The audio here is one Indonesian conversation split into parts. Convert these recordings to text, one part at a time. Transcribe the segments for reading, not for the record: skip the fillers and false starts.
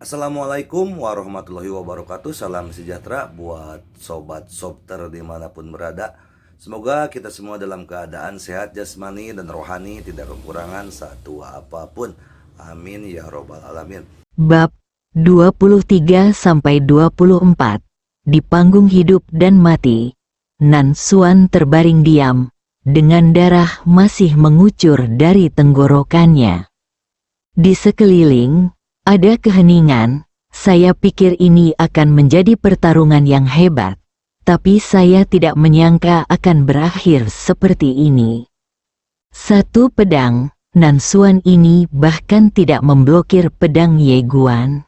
Assalamualaikum warahmatullahi wabarakatuh. Salam sejahtera buat sobat sobter dimanapun berada. Semoga kita semua dalam keadaan sehat jasmani dan rohani, tidak kekurangan satu apapun. Amin ya robbal alamin. Bab 23-24. Di panggung hidup dan mati, Nan Xuan terbaring diam, dengan darah masih mengucur dari tenggorokannya. Di sekeliling, ada keheningan. Saya pikir ini akan menjadi pertarungan yang hebat, tapi saya tidak menyangka akan berakhir seperti ini. Satu pedang, Nan Xuan ini bahkan tidak memblokir pedang Ye Guan.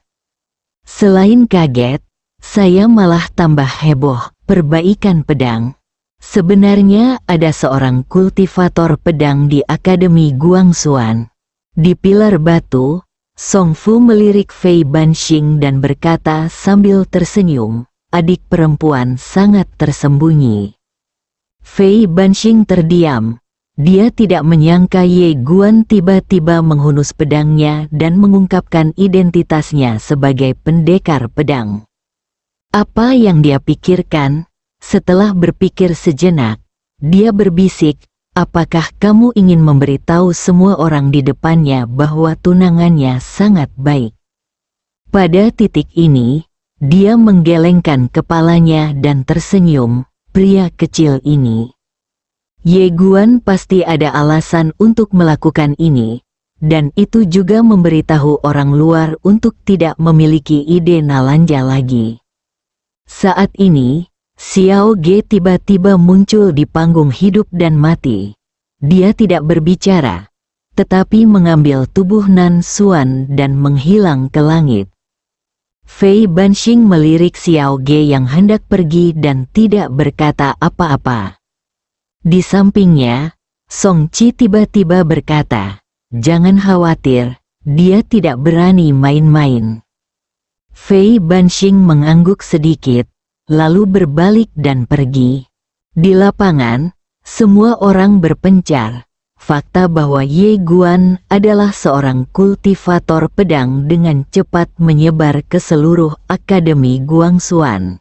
Selain kaget, saya malah tambah heboh. Perbaikan pedang. Sebenarnya ada seorang kultivator pedang di Akademi Guangxuan. Di pilar batu, Song Fu melirik Fei Banxing dan berkata sambil tersenyum, "Adik perempuan sangat tersembunyi." Fei Banxing terdiam. Dia tidak menyangka Ye Guan tiba-tiba menghunus pedangnya dan mengungkapkan identitasnya sebagai pendekar pedang. Apa yang dia pikirkan? Setelah berpikir sejenak, dia berbisik, "Apakah kamu ingin memberitahu semua orang di depannya bahwa tunangannya sangat baik?" Pada titik ini, dia menggelengkan kepalanya dan tersenyum. Pria kecil ini. Ye Guan pasti ada alasan untuk melakukan ini, dan itu juga memberitahu orang luar untuk tidak memiliki ide Nalanja lagi. Saat ini, Xiao Ge tiba-tiba muncul di panggung hidup dan mati. Dia tidak berbicara, tetapi mengambil tubuh Nan Xuan dan menghilang ke langit. Fei Banxing melirik Xiao Ge yang hendak pergi dan tidak berkata apa-apa. Di sampingnya, Song Qi tiba-tiba berkata, "Jangan khawatir, dia tidak berani main-main." Fei Banxing mengangguk sedikit, lalu berbalik dan pergi. Di lapangan, semua orang berpencar. Fakta bahwa Ye Guan adalah seorang kultivator pedang dengan cepat menyebar ke seluruh Akademi Guangxuan.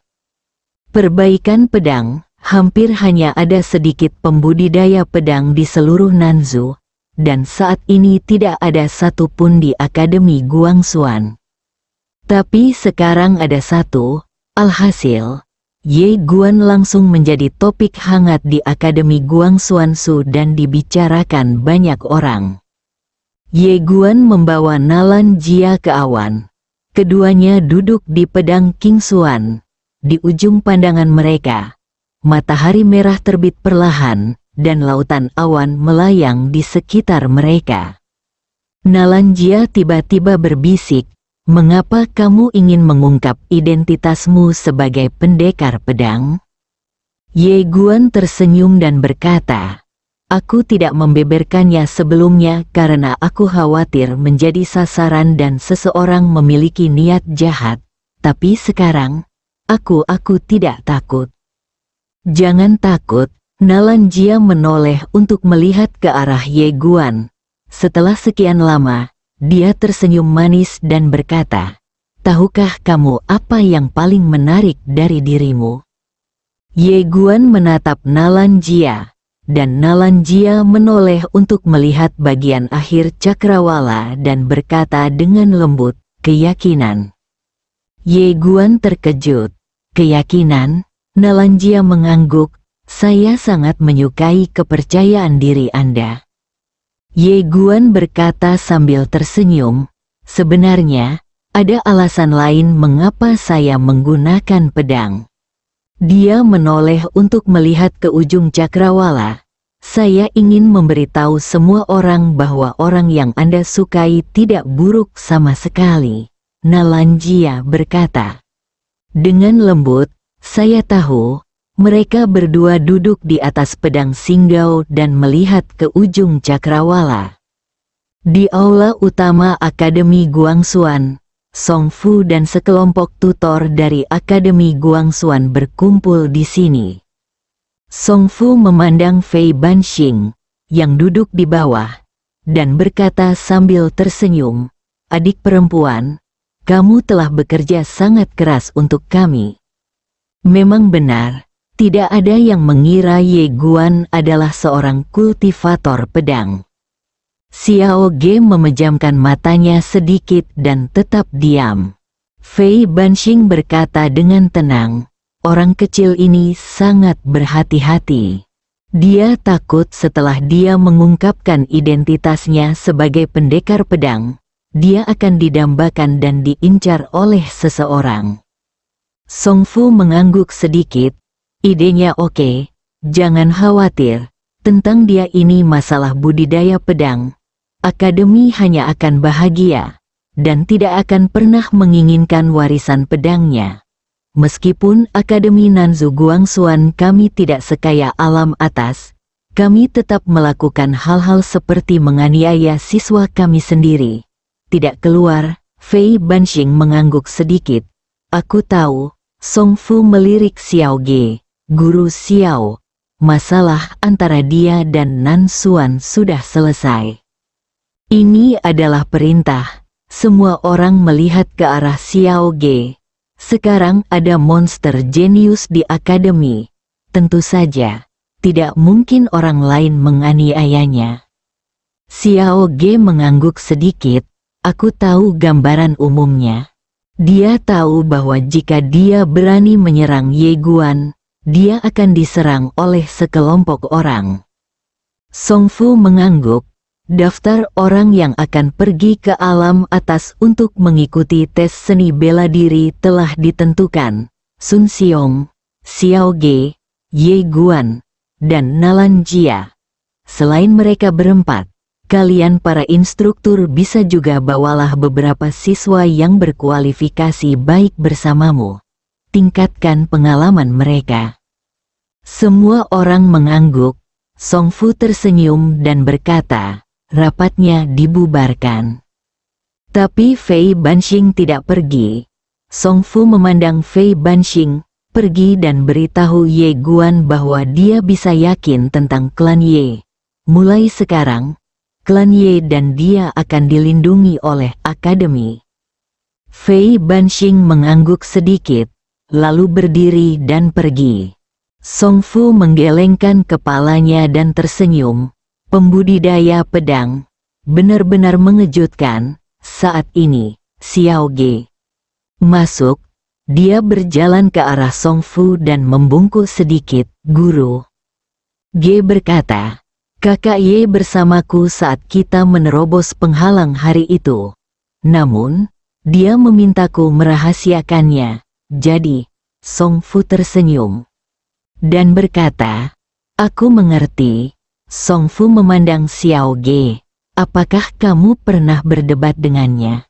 Perbaikan pedang, hampir hanya ada sedikit pembudidaya pedang di seluruh Nanzhou, dan saat ini tidak ada satupun di Akademi Guangxuan. Tapi sekarang ada satu. Alhasil, Ye Guan langsung menjadi topik hangat di Akademi Guangxuan Su dan dibicarakan banyak orang. Ye Guan membawa Nalan Jia ke awan. Keduanya duduk di pedang King Xuan. Di ujung pandangan mereka, matahari merah terbit perlahan, dan lautan awan melayang di sekitar mereka. Nalan Jia tiba-tiba berbisik, "Mengapa kamu ingin mengungkap identitasmu sebagai pendekar pedang?" Ye Guan tersenyum dan berkata, "Aku tidak membeberkannya sebelumnya karena aku khawatir menjadi sasaran dan seseorang memiliki niat jahat. Tapi sekarang, aku tidak takut." "Jangan takut." Nalan Jia menoleh untuk melihat ke arah Ye Guan. Setelah sekian lama, dia tersenyum manis dan berkata, "Tahukah kamu apa yang paling menarik dari dirimu?" Ye Guan menatap Nalan Jia, dan Nalan Jia menoleh untuk melihat bagian akhir cakrawala dan berkata dengan lembut, "Keyakinan." Ye Guan terkejut. "Keyakinan?" Nalan Jia mengangguk, "Saya sangat menyukai kepercayaan diri Anda." Ye Guan berkata sambil tersenyum, "Sebenarnya, ada alasan lain mengapa saya menggunakan pedang." Dia menoleh untuk melihat ke ujung cakrawala. "Saya ingin memberitahu semua orang bahwa orang yang Anda sukai tidak buruk sama sekali." Nalan Jia berkata. Dengan lembut, "Saya tahu." Mereka berdua duduk di atas pedang singgau dan melihat ke ujung cakrawala. Di aula utama Akademi Guangxuan, Song Fu dan sekelompok tutor dari Akademi Guangxuan berkumpul di sini. Song Fu memandang Fei Banxing, yang duduk di bawah, dan berkata sambil tersenyum, "Adik perempuan, kamu telah bekerja sangat keras untuk kami. Memang benar, tidak ada yang mengira Ye Guan adalah seorang kultivator pedang. Xiao Ge memejamkan matanya sedikit dan tetap diam. Fei Banxing berkata dengan tenang, orang kecil ini sangat berhati-hati. Dia takut setelah dia mengungkapkan identitasnya sebagai pendekar pedang, dia akan didambakan dan diincar oleh seseorang. Song Fu mengangguk sedikit, idenya oke, jangan khawatir, tentang dia ini masalah budidaya pedang. Akademi hanya akan bahagia, dan tidak akan pernah menginginkan warisan pedangnya. Meskipun Akademi Nanzu Guangxuan kami tidak sekaya alam atas, kami tetap melakukan hal-hal seperti menganiaya siswa kami sendiri. Tidak keluar, Fei Banxing mengangguk sedikit. Aku tahu, Song Fu melirik Xiao Ge, guru Xiao. Masalah antara dia dan Nan Xuan sudah selesai. Ini adalah perintah. Semua orang melihat ke arah Xiao Ge. Sekarang ada monster jenius di akademi. Tentu saja, tidak mungkin orang lain menganiayanya. Xiao Ge mengangguk sedikit, aku tahu gambaran umumnya. Dia tahu bahwa jika dia berani menyerang Ye Guan, dia akan diserang oleh sekelompok orang. Song Fu mengangguk. Daftar orang yang akan pergi ke alam atas untuk mengikuti tes seni bela diri telah ditentukan. Sun Xiong, Xiao Ge, Ye Guan, dan Nalan Jia. Selain mereka berempat, kalian para instruktur bisa juga bawalah beberapa siswa yang berkualifikasi baik bersamamu. Tingkatkan pengalaman mereka. Semua orang mengangguk. Song Fu tersenyum dan berkata, rapatnya dibubarkan. Tapi Fei Banxing tidak pergi. Song Fu memandang Fei Banxing, pergi dan beritahu Ye Guan bahwa dia bisa yakin tentang klan Ye. Mulai sekarang, klan Ye dan dia akan dilindungi oleh akademi. Fei Banxing mengangguk sedikit, lalu berdiri dan pergi. Song Fu menggelengkan kepalanya dan tersenyum. Pembudidaya pedang, benar-benar mengejutkan. Saat ini, Xiao Ge masuk, dia berjalan ke arah Song Fu dan membungkuk sedikit, guru. Ge berkata, kakak Ye bersamaku saat kita menerobos penghalang hari itu. Namun, dia memintaku merahasiakannya, jadi, Song Fu tersenyum. Dan berkata, aku mengerti. Song Fu memandang Xiao Ge. Apakah kamu pernah berdebat dengannya?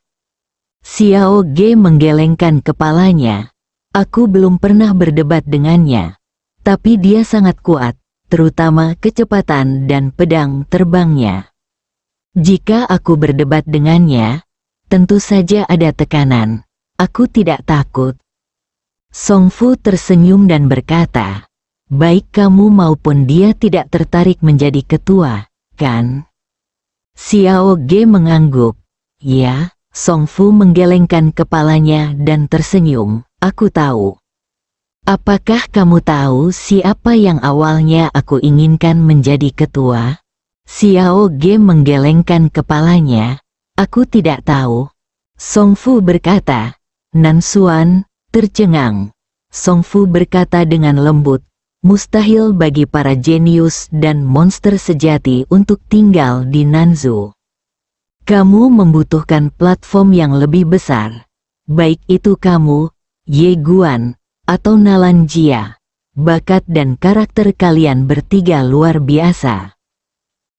Xiao Ge menggelengkan kepalanya. Aku belum pernah berdebat dengannya. Tapi dia sangat kuat, terutama kecepatan dan pedang terbangnya. Jika aku berdebat dengannya, tentu saja ada tekanan. Aku tidak takut. Song Fu tersenyum dan berkata, baik kamu maupun dia tidak tertarik menjadi ketua, kan? Xiao Ge mengangguk. Ya, Song Fu menggelengkan kepalanya dan tersenyum. Aku tahu. Apakah kamu tahu siapa yang awalnya aku inginkan menjadi ketua? Xiao Ge menggelengkan kepalanya. Aku tidak tahu. Song Fu berkata. Nan Xuan tercengang. Song Fu berkata dengan lembut. Mustahil bagi para jenius dan monster sejati untuk tinggal di Nanzu. Kamu membutuhkan platform yang lebih besar. Baik itu kamu, Ye Guan, atau Nalan Jia. Bakat dan karakter kalian bertiga luar biasa.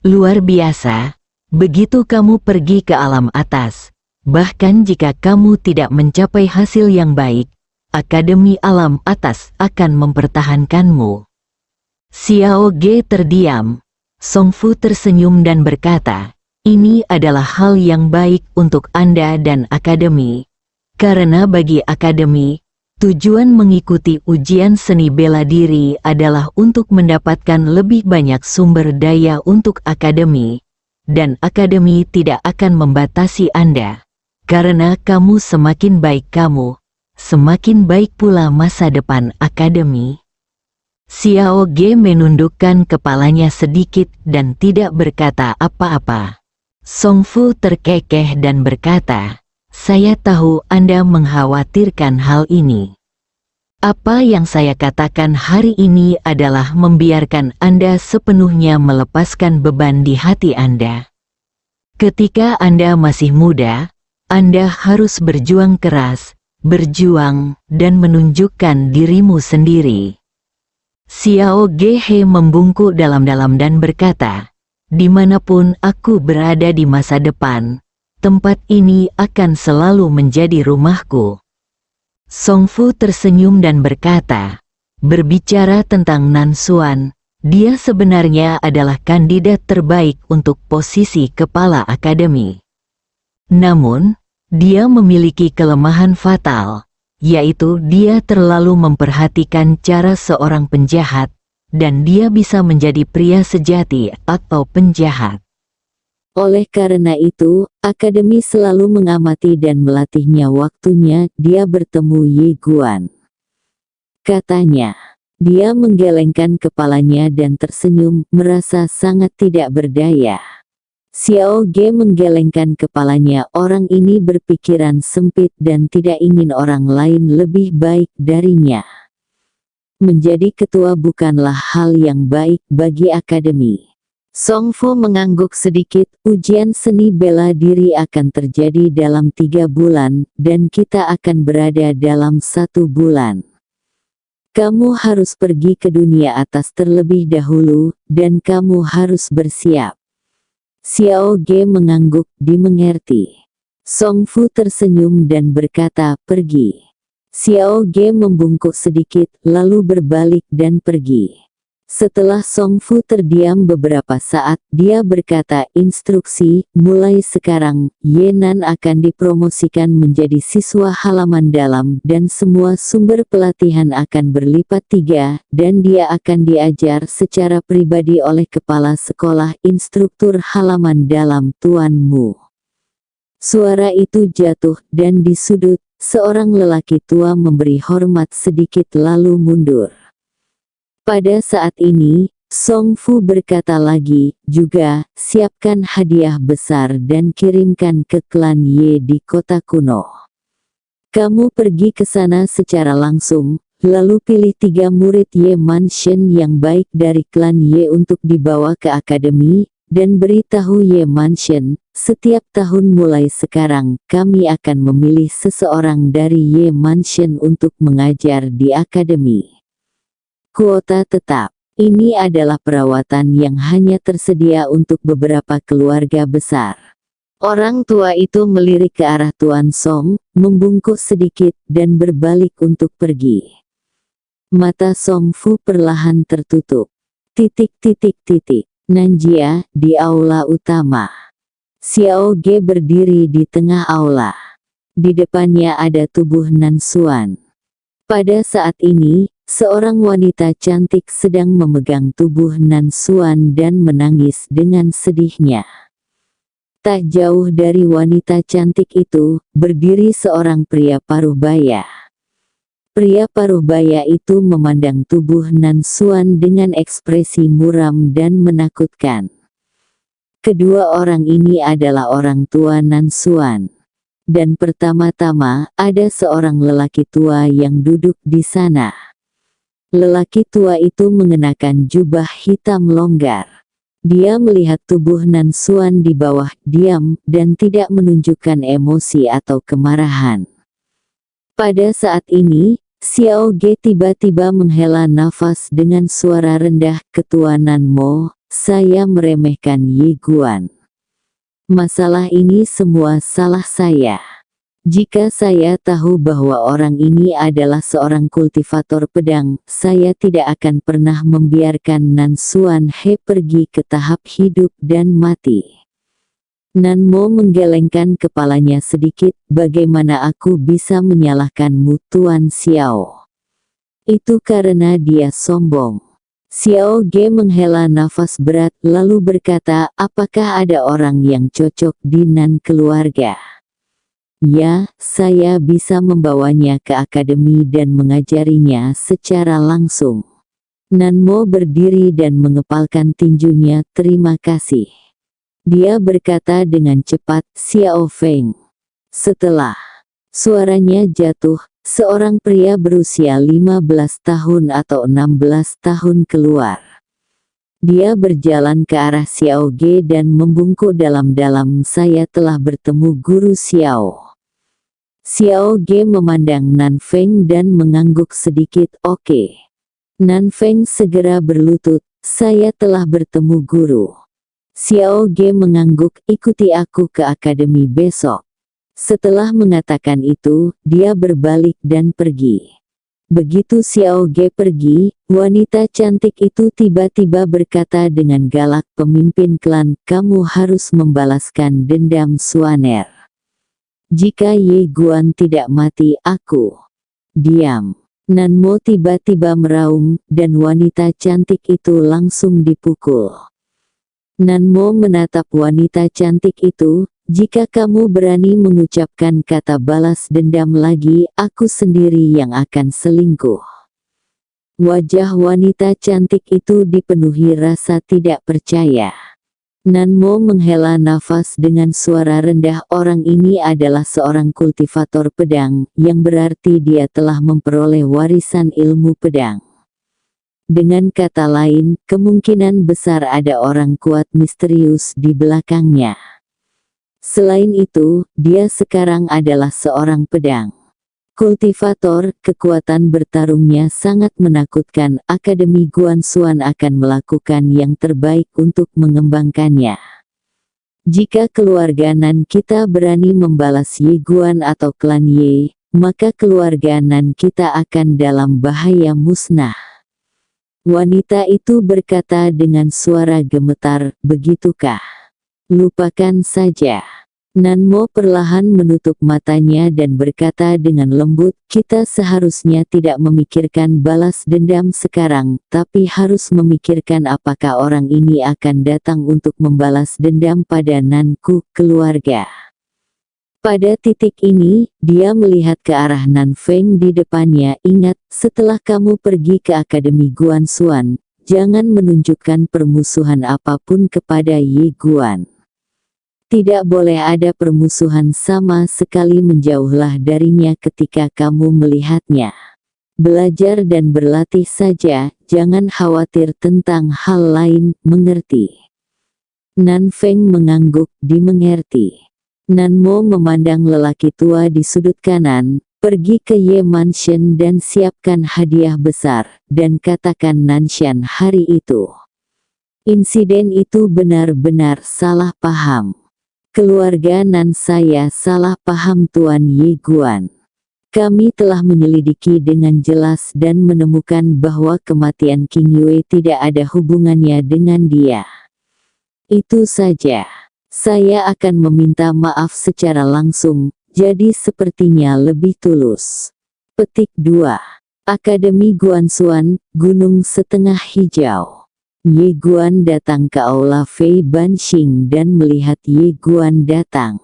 Luar biasa, begitu kamu pergi ke alam atas. Bahkan jika kamu tidak mencapai hasil yang baik, Akademi Alam Atas akan mempertahankanmu. Xiao Ge terdiam. Song Fu tersenyum dan berkata, ini adalah hal yang baik untuk Anda dan Akademi. Karena bagi Akademi, tujuan mengikuti ujian seni bela diri adalah untuk mendapatkan lebih banyak sumber daya untuk Akademi. Dan Akademi tidak akan membatasi Anda. Karena kamu semakin baik semakin baik pula masa depan akademi. Xiao Ge menundukkan kepalanya sedikit dan tidak berkata apa-apa. Song Fu terkekeh dan berkata, "Saya tahu Anda mengkhawatirkan hal ini. Apa yang saya katakan hari ini adalah membiarkan Anda sepenuhnya melepaskan beban di hati Anda. Ketika Anda masih muda, Anda harus berjuang keras, berjuang, dan menunjukkan dirimu sendiri." Xiao Ge membungkuk dalam-dalam dan berkata, "Dimanapun aku berada di masa depan, tempat ini akan selalu menjadi rumahku." Song Fu tersenyum dan berkata, "Berbicara tentang Nan Xuan, dia sebenarnya adalah kandidat terbaik untuk posisi kepala akademi. Namun, dia memiliki kelemahan fatal, yaitu dia terlalu memperhatikan cara seorang penjahat, dan dia bisa menjadi pria sejati atau penjahat. Oleh karena itu, akademi selalu mengamati dan melatihnya. Waktunya dia bertemu Ye Guan," katanya. Dia menggelengkan kepalanya dan tersenyum, merasa sangat tidak berdaya. Xiao Ge menggelengkan kepalanya. Orang ini berpikiran sempit dan tidak ingin orang lain lebih baik darinya. Menjadi ketua bukanlah hal yang baik bagi akademi. Song Fu mengangguk sedikit. Ujian seni bela diri akan terjadi dalam 3 bulan, dan kita akan berada dalam 1 bulan. Kamu harus pergi ke dunia atas terlebih dahulu, dan kamu harus bersiap. Xiao Ge mengangguk, dimengerti. Song Fu tersenyum dan berkata, "Pergi." Xiao Ge membungkuk sedikit, lalu berbalik dan pergi. Setelah Song Fu terdiam beberapa saat, dia berkata, "Instruksi, mulai sekarang, Ye Nan akan dipromosikan menjadi siswa halaman dalam dan semua sumber pelatihan akan berlipat 3, dan dia akan diajar secara pribadi oleh kepala sekolah instruktur halaman dalam Tuan Mu." Suara itu jatuh, dan di sudut, seorang lelaki tua memberi hormat sedikit lalu mundur. Pada saat ini, Song Fu berkata lagi, "Juga, siapkan hadiah besar dan kirimkan ke klan Ye di kota kuno. Kamu pergi ke sana secara langsung, lalu pilih 3 murid Ye Mansion yang baik dari klan Ye untuk dibawa ke akademi, dan beritahu Ye Mansion, setiap tahun mulai sekarang, kami akan memilih seseorang dari Ye Mansion untuk mengajar di akademi. Kuota tetap. Ini adalah perawatan yang hanya tersedia untuk beberapa keluarga besar." Orang tua itu melirik ke arah Tuan Song, membungkuk sedikit, dan berbalik untuk pergi. Mata Song Fu perlahan tertutup. Nanjia, di aula utama. Xiao Ge berdiri di tengah aula. Di depannya ada tubuh Nan Xuan. Pada saat ini, seorang wanita cantik sedang memegang tubuh Nan Xuan dan menangis dengan sedihnya. Tak jauh dari wanita cantik itu, berdiri seorang pria paruh baya. Pria paruh baya itu memandang tubuh Nan Xuan dengan ekspresi muram dan menakutkan. Kedua orang ini adalah orang tua Nan Xuan. Dan pertama-tama, ada seorang lelaki tua yang duduk di sana. Lelaki tua itu mengenakan jubah hitam longgar. Dia melihat tubuh Nan Xuan di bawah, diam, dan tidak menunjukkan emosi atau kemarahan. Pada saat ini, Xiao Ge tiba-tiba menghela nafas dengan suara rendah, "Ketua Nan Mo, saya meremehkan Ye Guan. Masalah ini semua salah saya. Jika saya tahu bahwa orang ini adalah seorang kultivator pedang, saya tidak akan pernah membiarkan Nan Xuan He pergi ke tahap hidup dan mati." Nan Mo menggelengkan kepalanya sedikit, "Bagaimana aku bisa menyalahkanmu Tuan Xiao? Itu karena dia sombong." Xiao Ge menghela nafas berat lalu berkata, "Apakah ada orang yang cocok di Nan keluarga?" Ya, saya bisa membawanya ke akademi dan mengajarinya secara langsung. Nanmo berdiri dan mengepalkan tinjunya. Terima kasih. Dia berkata dengan cepat, Xiao Feng. Setelah suaranya jatuh, seorang pria berusia 15 tahun atau 16 tahun keluar. Dia berjalan ke arah Xiao Ge dan membungkuk dalam-dalam. Saya telah bertemu Guru Xiao. Xiao Ge memandang Nan Feng dan mengangguk sedikit. Oke. Nan Feng segera berlutut. Saya telah bertemu guru. Xiao Ge mengangguk. Ikuti aku ke akademi besok. Setelah mengatakan itu, dia berbalik dan pergi. Begitu Xiao Ge pergi, wanita cantik itu tiba-tiba berkata dengan galak, pemimpin klan, kamu harus membalaskan dendam Suaner. Jika Ye Guan tidak mati, aku diam. Nanmo tiba-tiba meraung, dan wanita cantik itu langsung dipukul. Nanmo menatap wanita cantik itu, jika kamu berani mengucapkan kata balas dendam lagi, aku sendiri yang akan selingkuh. Wajah wanita cantik itu dipenuhi rasa tidak percaya. Nanmo menghela nafas dengan suara rendah. Orang ini adalah seorang kultivator pedang, yang berarti dia telah memperoleh warisan ilmu pedang. Dengan kata lain, kemungkinan besar ada orang kuat misterius di belakangnya. Selain itu, dia sekarang adalah seorang pedang kultivator. Kekuatan bertarungnya sangat menakutkan. Akademi Guanxuan akan melakukan yang terbaik untuk mengembangkannya. Jika keluarga Nan kita berani membalas Ye Guan atau klan Ye, maka keluarga Nan kita akan dalam bahaya musnah. Wanita itu berkata dengan suara gemetar, begitukah? Lupakan saja. Nanmo perlahan menutup matanya dan berkata dengan lembut, kita seharusnya tidak memikirkan balas dendam sekarang, tapi harus memikirkan apakah orang ini akan datang untuk membalas dendam pada Nanku, keluarga. Pada titik ini, dia melihat ke arah Nan Feng di depannya. Ingat, setelah kamu pergi ke Akademi Guanxuan, jangan menunjukkan permusuhan apapun kepada Ye Guan. Tidak boleh ada permusuhan, sama sekali menjauhlah darinya ketika kamu melihatnya. Belajar dan berlatih saja, jangan khawatir tentang hal lain, mengerti? Nan Feng mengangguk, dimengerti. Nanmo memandang lelaki tua di sudut kanan, pergi ke Ye Mansion dan siapkan hadiah besar, dan katakan Nanshan hari itu. Insiden itu benar-benar salah paham. Keluarga Nan saya salah paham Tuan Ye Guan. Kami telah menyelidiki dengan jelas dan menemukan bahwa kematian King Yue tidak ada hubungannya dengan dia. Itu saja. Saya akan meminta maaf secara langsung, jadi sepertinya lebih tulus. Petik 2. Akademi Guanxuan, Gunung Setengah Hijau. Ye Guan datang ke aula Fei Banxing dan melihat Ye Guan datang.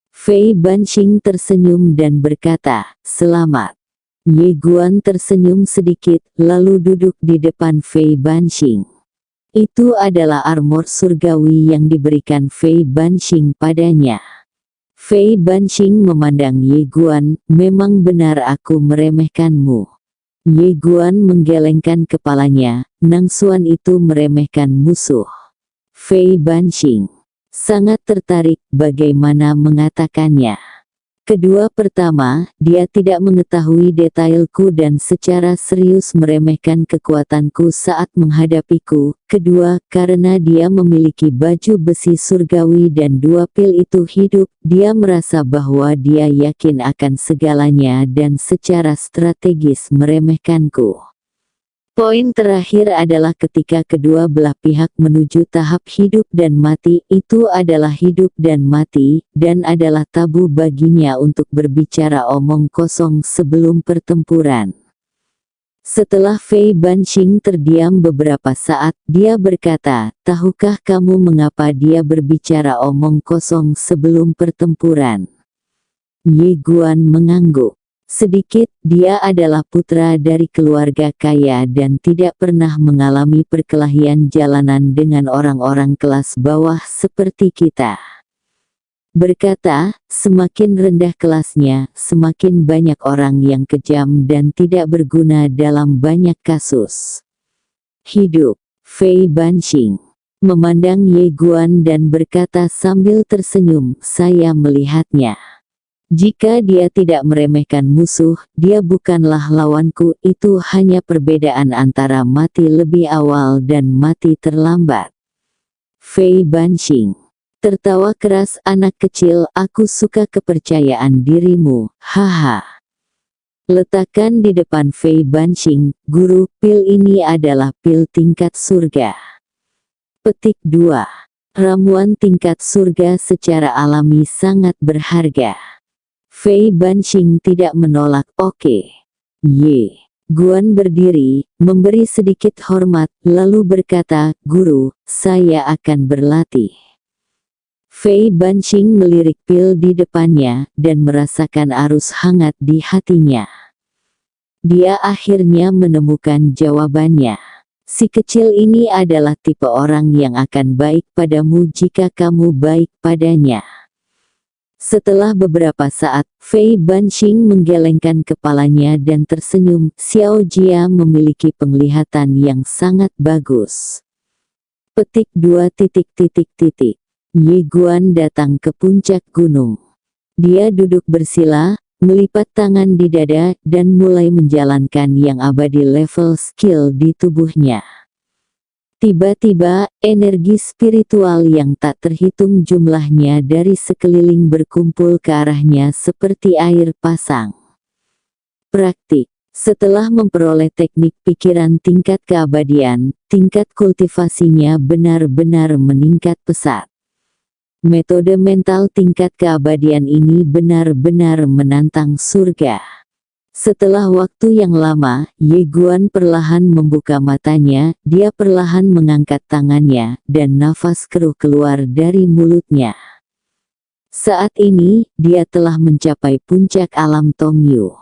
Fei Banxing tersenyum dan berkata, selamat. Ye Guan tersenyum sedikit, lalu duduk di depan Fei Banxing. Itu adalah armor surgawi yang diberikan Fei Banxing padanya. Fei Banxing memandang Ye Guan, memang benar aku meremehkanmu. Ye Guan menggelengkan kepalanya, Nangxuan itu meremehkan musuh. Fei Banxing sangat tertarik bagaimana mengatakannya. Kedua, pertama, dia tidak mengetahui detailku dan secara serius meremehkan kekuatanku saat menghadapiku. Kedua, karena dia memiliki baju besi surgawi dan dua pil itu hidup, dia merasa bahwa dia yakin akan segalanya dan secara strategis meremehkanku. Poin terakhir adalah ketika kedua belah pihak menuju tahap hidup dan mati, itu adalah hidup dan mati, dan adalah tabu baginya untuk berbicara omong kosong sebelum pertempuran. Setelah Fei Banxing terdiam beberapa saat, dia berkata, tahukah kamu mengapa dia berbicara omong kosong sebelum pertempuran? Ye Guan mengangguk. Sedikit, dia adalah putra dari keluarga kaya dan tidak pernah mengalami perkelahian jalanan dengan orang-orang kelas bawah seperti kita. Berkata, semakin rendah kelasnya, semakin banyak orang yang kejam dan tidak berguna dalam banyak kasus. Hidup. Fei Banxing memandang Ye Guan dan berkata sambil tersenyum, saya melihatnya. Jika dia tidak meremehkan musuh, dia bukanlah lawanku, itu hanya perbedaan antara mati lebih awal dan mati terlambat. Fei Banxing tertawa keras, anak kecil, aku suka kepercayaan dirimu, haha. Letakkan di depan Fei Banxing, guru, pil ini adalah pil tingkat surga. Petik 2. Ramuan tingkat surga secara alami sangat berharga. Fei Banxing tidak menolak, oke. Ye Guan berdiri, memberi sedikit hormat, lalu berkata, guru, saya akan berlatih. Fei Banxing melirik pil di depannya, dan merasakan arus hangat di hatinya. Dia akhirnya menemukan jawabannya. Si kecil ini adalah tipe orang yang akan baik padamu jika kamu baik padanya. Setelah beberapa saat, Fei Banxing menggelengkan kepalanya dan tersenyum. Xiao Jia memiliki penglihatan yang sangat bagus. Petik 2. Ye Guan datang ke puncak gunung. Dia duduk bersila, melipat tangan di dada, dan mulai menjalankan yang abadi level skill di tubuhnya. Tiba-tiba, energi spiritual yang tak terhitung jumlahnya dari sekeliling berkumpul ke arahnya seperti air pasang. Praktik. Setelah memperoleh teknik pikiran tingkat keabadian, tingkat kultivasinya benar-benar meningkat pesat. Metode mental tingkat keabadian ini benar-benar menantang surga. Setelah waktu yang lama, Ye Guan perlahan membuka matanya, dia perlahan mengangkat tangannya, dan nafas keruh keluar dari mulutnya. Saat ini, dia telah mencapai puncak alam Tongyu.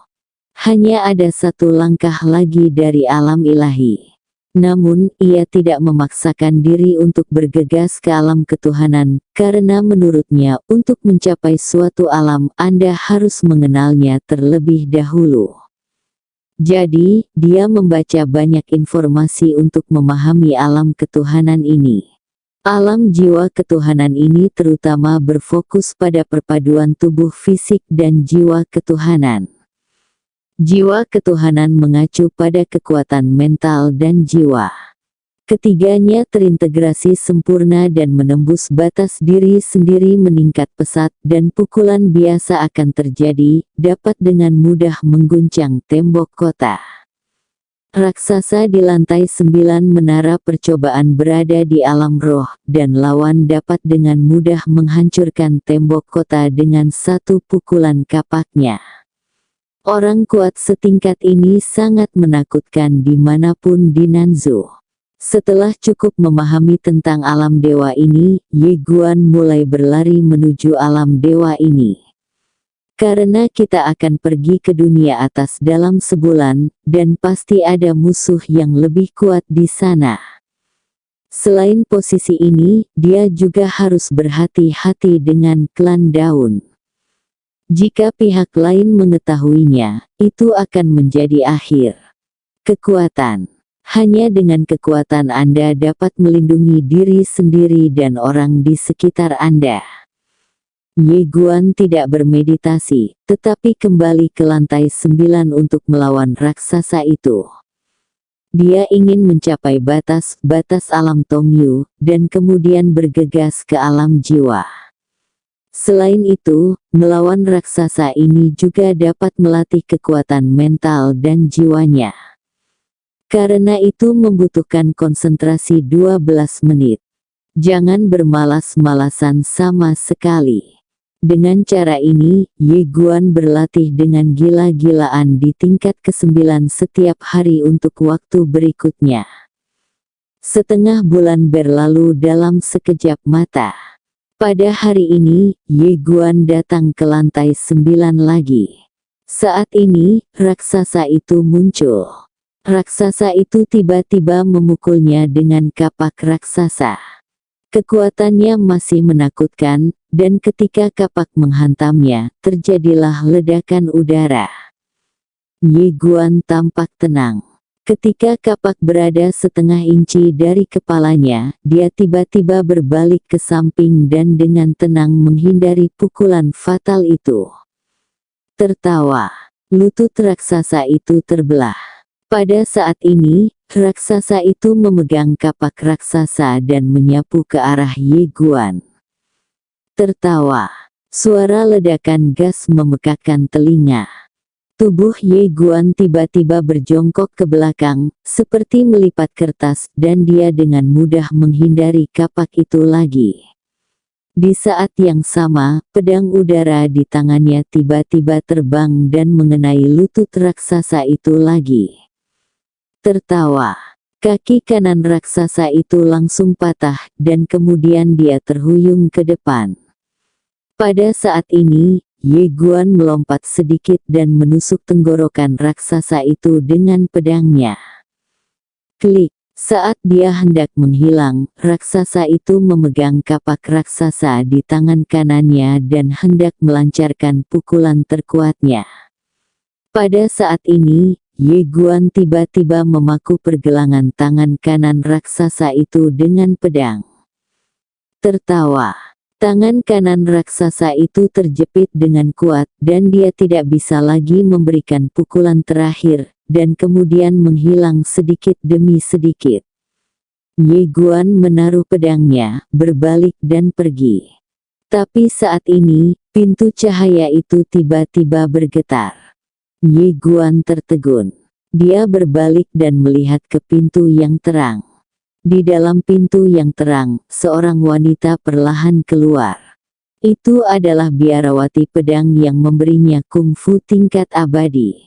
Hanya ada satu langkah lagi dari alam ilahi. Namun, ia tidak memaksakan diri untuk bergegas ke alam ketuhanan, karena menurutnya untuk mencapai suatu alam, Anda harus mengenalnya terlebih dahulu. Jadi, dia membaca banyak informasi untuk memahami alam ketuhanan ini. Alam jiwa ketuhanan ini terutama berfokus pada perpaduan tubuh fisik dan jiwa ketuhanan. Jiwa ketuhanan mengacu pada kekuatan mental dan jiwa. Ketiganya terintegrasi sempurna dan menembus batas diri sendiri meningkat pesat, dan pukulan biasa akan terjadi, dapat dengan mudah mengguncang tembok kota. Raksasa di lantai 9 menara percobaan berada di alam roh, dan lawan dapat dengan mudah menghancurkan tembok kota dengan satu pukulan kapaknya. Orang kuat setingkat ini sangat menakutkan dimanapun di Nanzu. Setelah cukup memahami tentang alam dewa ini, Ye Guan mulai berlari menuju alam dewa ini. Karena kita akan pergi ke dunia atas dalam sebulan, dan pasti ada musuh yang lebih kuat di sana. Selain posisi ini, dia juga harus berhati-hati dengan klan Daun. Jika pihak lain mengetahuinya, itu akan menjadi akhir. Kekuatan. Hanya dengan kekuatan Anda dapat melindungi diri sendiri dan orang di sekitar Anda. Ye Guan tidak bermeditasi, tetapi kembali ke lantai 9 untuk melawan raksasa itu. Dia ingin mencapai batas alam Tongyu, dan kemudian bergegas ke alam jiwa. Selain itu, melawan raksasa ini juga dapat melatih kekuatan mental dan jiwanya. Karena itu membutuhkan konsentrasi 12 menit. Jangan bermalas-malasan sama sekali. Dengan cara ini, Ye Guan berlatih dengan gila-gilaan di tingkat ke-9 setiap hari untuk waktu berikutnya. Setengah bulan berlalu dalam sekejap mata. Pada hari ini, Ye Guan datang ke lantai 9 lagi. Saat ini, raksasa itu muncul. Raksasa itu tiba-tiba memukulnya dengan kapak raksasa. Kekuatannya masih menakutkan, dan ketika kapak menghantamnya, terjadilah ledakan udara. Ye Guan tampak tenang. Ketika kapak berada setengah inci dari kepalanya, dia tiba-tiba berbalik ke samping dan dengan tenang menghindari pukulan fatal itu. Tertawa. Lutut raksasa itu terbelah. Pada saat ini, raksasa itu memegang kapak raksasa dan menyapu ke arah Ye Guan. Tertawa. Suara ledakan gas memekakkan telinga. Tubuh Ye Guan tiba-tiba berjongkok ke belakang, seperti melipat kertas, dan dia dengan mudah menghindari kapak itu lagi. Di saat yang sama, pedang udara di tangannya tiba-tiba terbang dan mengenai lutut raksasa itu lagi. Tertawa. Kaki kanan raksasa itu langsung patah, dan kemudian dia terhuyung ke depan. Pada saat ini, Ye Guan melompat sedikit dan menusuk tenggorokan raksasa itu dengan pedangnya. Klik. Saat dia hendak menghilang, raksasa itu memegang kapak raksasa di tangan kanannya dan hendak melancarkan pukulan terkuatnya. Pada saat ini, Ye Guan tiba-tiba memaku pergelangan tangan kanan raksasa itu dengan pedang. Tertawa. Tangan kanan raksasa itu terjepit dengan kuat dan dia tidak bisa lagi memberikan pukulan terakhir, dan kemudian menghilang sedikit demi sedikit. Ye Guan menaruh pedangnya, berbalik dan pergi. Tapi saat ini, pintu cahaya itu tiba-tiba bergetar. Ye Guan tertegun. Dia berbalik dan melihat ke pintu yang terang. Di dalam pintu yang terang, seorang wanita perlahan keluar. Itu adalah biarawati pedang yang memberinya kungfu tingkat abadi.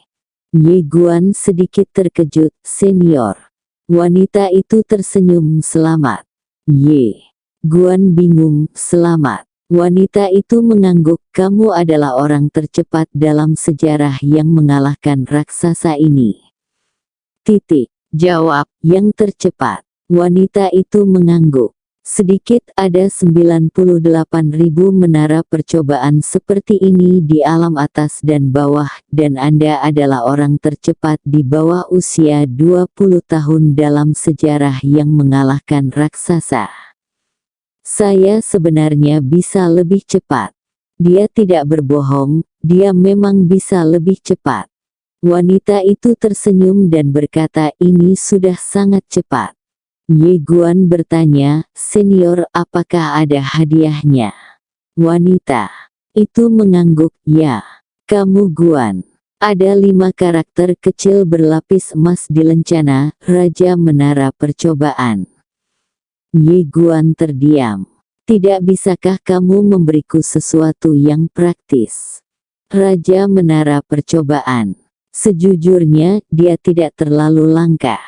Ye Guan sedikit terkejut, senior. Wanita itu tersenyum selamat. Ye Guan bingung, selamat. Wanita itu mengangguk, kamu adalah orang tercepat dalam sejarah yang mengalahkan raksasa ini. Titik. Jawab, yang tercepat. Wanita itu mengangguk. Sedikit ada 98.000 menara percobaan seperti ini di alam atas dan bawah, dan Anda adalah orang tercepat di bawah usia 20 tahun dalam sejarah yang mengalahkan raksasa. Saya sebenarnya bisa lebih cepat. Dia tidak berbohong, dia memang bisa lebih cepat. Wanita itu tersenyum dan berkata ini sudah sangat cepat. Ye Guan bertanya, senior apakah ada hadiahnya? Wanita itu mengangguk, ya. Kamu Guan. Ada 5 karakter kecil berlapis emas di lencana, Raja Menara Percobaan. Ye Guan terdiam. Tidak bisakah kamu memberiku sesuatu yang praktis? Raja Menara Percobaan. Sejujurnya, dia tidak terlalu langka.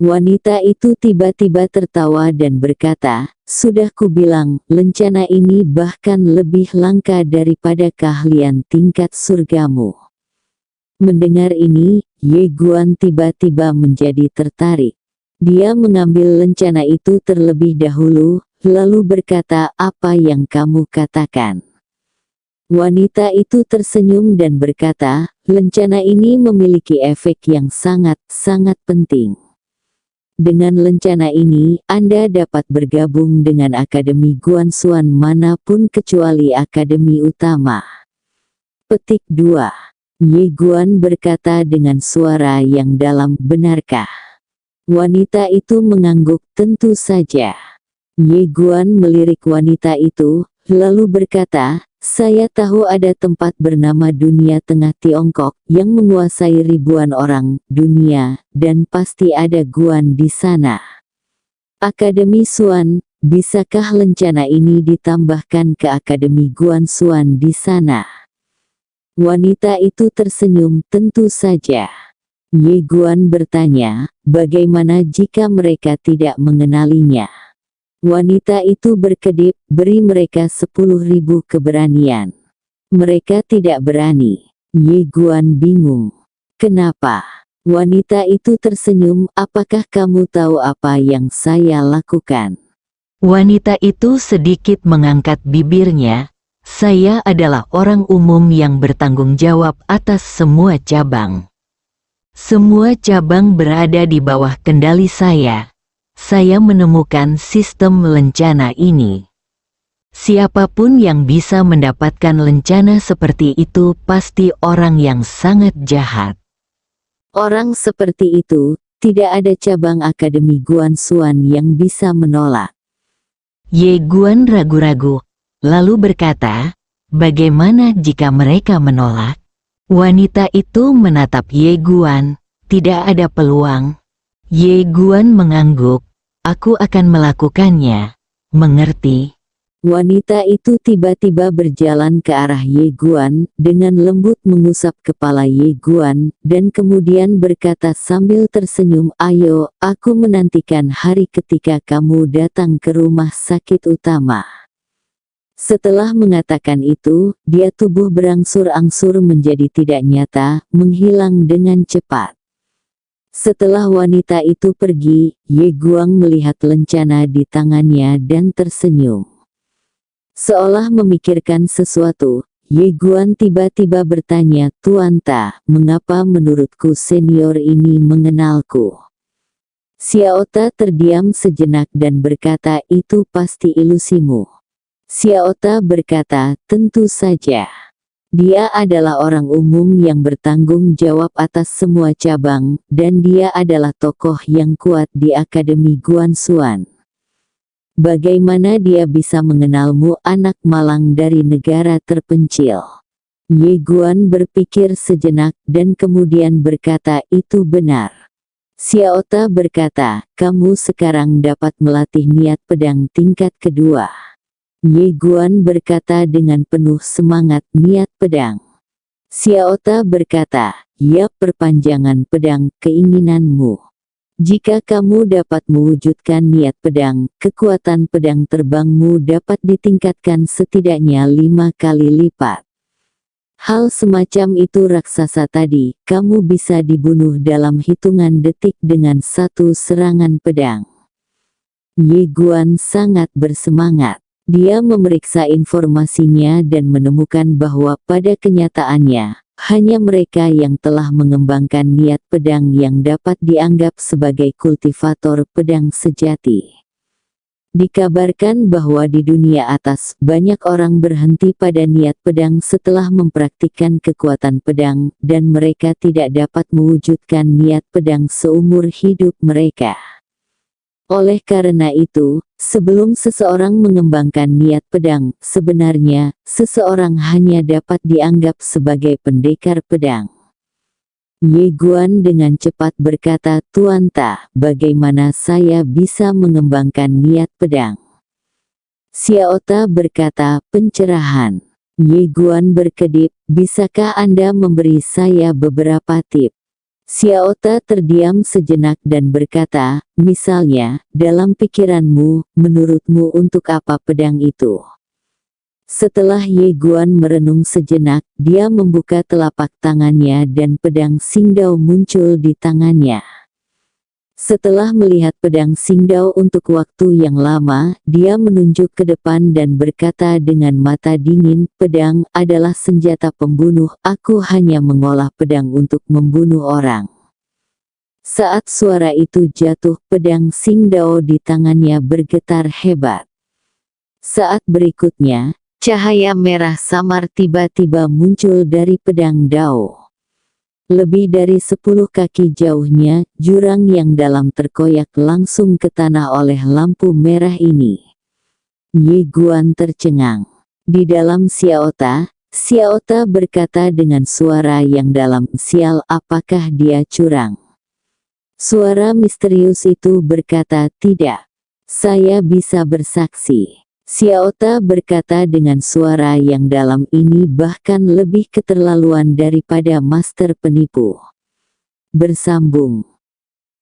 Wanita itu tiba-tiba tertawa dan berkata, sudah kubilang, lencana ini bahkan lebih langka daripada keahlian tingkat surgamu. Mendengar ini, Ye Guan tiba-tiba menjadi tertarik. Dia mengambil lencana itu terlebih dahulu, lalu berkata, apa yang kamu katakan? Wanita itu tersenyum dan berkata, lencana ini memiliki efek yang sangat-sangat penting. Dengan lencana ini, Anda dapat bergabung dengan Akademi Guanxuan manapun kecuali Akademi Utama. Petik 2. Ye Guan berkata dengan suara yang dalam, benarkah? Wanita itu mengangguk, tentu saja. Ye Guan melirik wanita itu, lalu berkata, saya tahu ada tempat bernama Dunia Tengah Tiongkok, yang menguasai ribuan orang, dunia, dan pasti ada Guan di sana. Akademi Xuan, bisakah lencana ini ditambahkan ke Akademi Guanxuan di sana? Wanita itu tersenyum, tentu saja. Ye Guan bertanya, bagaimana jika mereka tidak mengenalinya? Wanita itu berkedip, beri mereka 10.000 keberanian. Mereka tidak berani. Ye Guan bingung. Kenapa? Wanita itu tersenyum, apakah kamu tahu apa yang saya lakukan? Wanita itu sedikit mengangkat bibirnya. Saya adalah orang umum yang bertanggung jawab atas semua cabang. Semua cabang berada di bawah kendali saya. Saya menemukan sistem lencana ini. Siapapun yang bisa mendapatkan lencana seperti itu pasti orang yang sangat jahat. Orang seperti itu, tidak ada cabang Akademi Guan Xuan yang bisa menolak. Ye Guan ragu-ragu, lalu berkata, bagaimana jika mereka menolak? Wanita itu menatap Ye Guan, tidak ada peluang. Ye Guan mengangguk, aku akan melakukannya, mengerti? Wanita itu tiba-tiba berjalan ke arah Ye Guan, dengan lembut mengusap kepala Ye Guan, dan kemudian berkata sambil tersenyum, ayo, aku menantikan hari ketika kamu datang ke rumah sakit utama. Setelah mengatakan itu, dia tubuh berangsur-angsur menjadi tidak nyata, menghilang dengan cepat. Setelah wanita itu pergi, Ye Guang melihat lencana di tangannya dan tersenyum. Seolah memikirkan sesuatu, Ye Guan tiba-tiba bertanya, Tuan Ta, mengapa menurutku senior ini mengenalku? Xiao Ta terdiam sejenak dan berkata, itu pasti ilusimu. Xiao Ta berkata, tentu saja. Dia adalah orang umum yang bertanggung jawab atas semua cabang, dan dia adalah tokoh yang kuat di Akademi Guan Xuan. Bagaimana dia bisa mengenalmu, anak malang dari negara terpencil? Ye Guan berpikir sejenak, dan kemudian berkata, itu benar. Xiao Ta berkata, kamu sekarang dapat melatih niat pedang tingkat kedua. Ye Guan berkata dengan penuh semangat, niat pedang. Xiao Ta berkata, ya, perpanjangan pedang keinginanmu. Jika kamu dapat mewujudkan niat pedang, kekuatan pedang terbangmu dapat ditingkatkan setidaknya 5 kali lipat. Hal semacam itu raksasa tadi, kamu bisa dibunuh dalam hitungan detik dengan satu serangan pedang. Ye Guan sangat bersemangat. Dia memeriksa informasinya dan menemukan bahwa pada kenyataannya, hanya mereka yang telah mengembangkan niat pedang yang dapat dianggap sebagai kultivator pedang sejati. Dikabarkan bahwa di dunia atas, banyak orang berhenti pada niat pedang setelah mempraktikkan kekuatan pedang, dan mereka tidak dapat mewujudkan niat pedang seumur hidup mereka. Oleh karena itu, sebelum seseorang mengembangkan niat pedang, sebenarnya, seseorang hanya dapat dianggap sebagai pendekar pedang. Ye Guan dengan cepat berkata, Tuan Ta, bagaimana saya bisa mengembangkan niat pedang? Xiao Ta berkata, pencerahan. Ye Guan berkedip, bisakah Anda memberi saya beberapa tips? Xiao Ta terdiam sejenak dan berkata, misalnya, dalam pikiranmu, menurutmu untuk apa pedang itu? Setelah Ye Guan merenung sejenak, dia membuka telapak tangannya dan pedang Xingdao muncul di tangannya. Setelah melihat pedang Xingdao untuk waktu yang lama, dia menunjuk ke depan dan berkata dengan mata dingin, pedang adalah senjata pembunuh, aku hanya mengolah pedang untuk membunuh orang. Saat suara itu jatuh, pedang Xingdao di tangannya bergetar hebat. Saat berikutnya, cahaya merah samar tiba-tiba muncul dari pedang Dao. Lebih dari 10 kaki jauhnya, jurang yang dalam terkoyak langsung ke tanah oleh lampu merah ini. Ye Guan tercengang. Di dalam Xiao Ta berkata dengan suara yang dalam, sial, apakah dia curang? Suara misterius itu berkata, tidak. Saya bisa bersaksi. Xiao Ta berkata dengan suara yang dalam, ini bahkan lebih keterlaluan daripada master penipu. Bersambung.